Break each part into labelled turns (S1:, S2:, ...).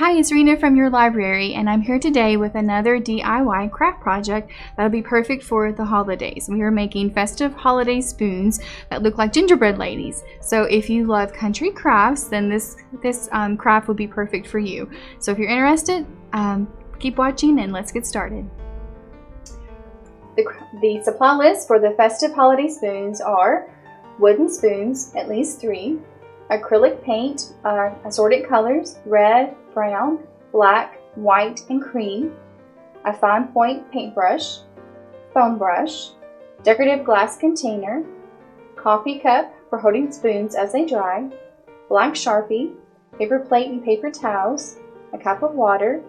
S1: Hi, it's Rena from your library, and I'm here today with another DIY craft project that'll be perfect for the holidays. We are making festive holiday spoons that look like gingerbread ladies. So if you love country crafts, then this craft would be perfect for you. So if you're interested, keep watching and let's get started. The supply list for the festive holiday spoons are wooden spoons, at least 3, acrylic paint, assorted colors, red, brown, black, white, and cream, a fine point paintbrush, foam brush, decorative glass container, coffee cup for holding spoons as they dry, black Sharpie, paper plate and paper towels, a cup of water,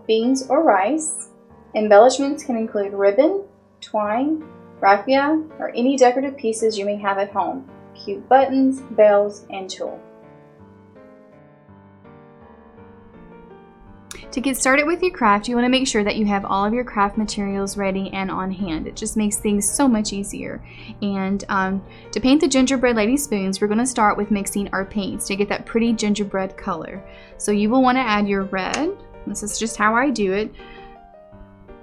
S1: beans or rice. Embellishments can include ribbon, twine, raffia, or any decorative pieces you may have at home, cute buttons, bells, and tulle. To get started with your craft, you want to make sure that you have all of your craft materials ready and on hand. It just makes things so much easier. And to paint the gingerbread lady spoons, we're going to start with mixing our paints to get that pretty gingerbread color. So you will want to add your red. This is just how I do it.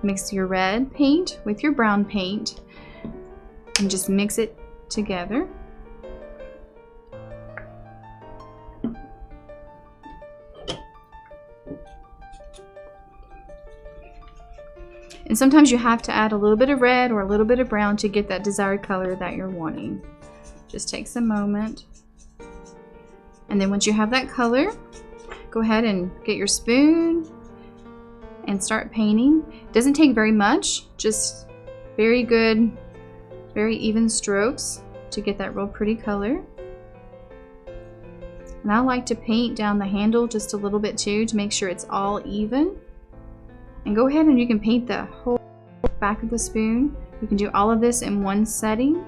S1: Mix your red paint with your brown paint and just mix it together. And sometimes you have to add a little bit of red or a little bit of brown to get that desired color that you're wanting. Just takes a moment. And then once you have that color, go ahead and get your spoon and start painting. It doesn't take very much, just very good, very even strokes to get that real pretty color. And I like to paint down the handle just a little bit too to make sure it's all even. And go ahead and you can paint the whole back of the spoon. You can do all of this in one setting.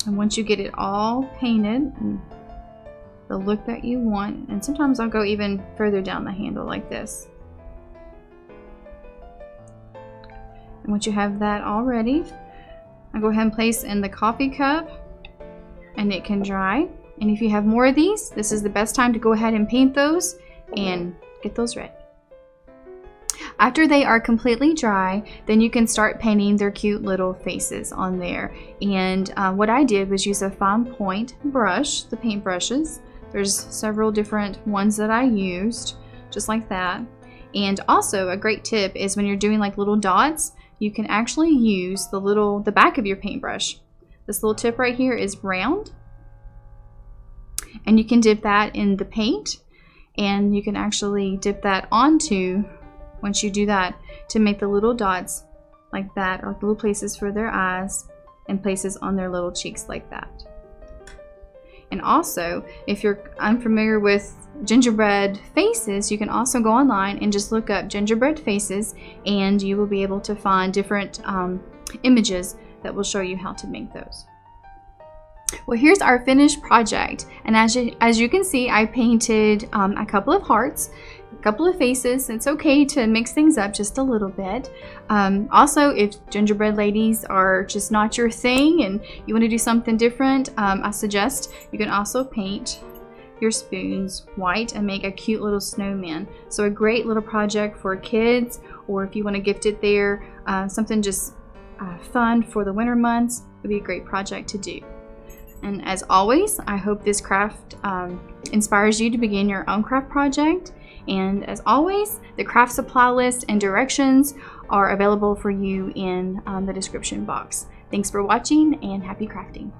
S1: And once you get it all painted, and the look that you want, and sometimes I'll go even further down the handle like this. And once you have that all ready, I'll go ahead and place in the coffee cup and it can dry. And if you have more of these, this is the best time to go ahead and paint those and get those ready. After they are completely dry, then you can start painting their cute little faces on there. And what I did was use a fine point brush, the paint brushes. There's several different ones that I used, just like that. And also a great tip is when you're doing like little dots, you can actually use the back of your paintbrush. This little tip right here is round. And you can dip that in the paint, and you can actually dip that onto, once you do that, to make the little dots like that, or little places for their eyes and places on their little cheeks like that. And also, if you're unfamiliar with gingerbread faces, you can also go online and just look up gingerbread faces, and you will be able to find different images that will show you how to make those. Well, here's our finished project, and as you can see, I painted a couple of hearts, a couple of faces. It's okay to mix things up just a little bit. Also, if gingerbread ladies are just not your thing and you want to do something different, I suggest you can also paint your spoons white and make a cute little snowman. So a great little project for kids, or if you want to gift it there, something just fun for the winter months, would be a great project to do. And as always, I hope this craft inspires you to begin your own craft project. And as always, the craft supply list and directions are available for you in the description box. Thanks for watching and happy crafting.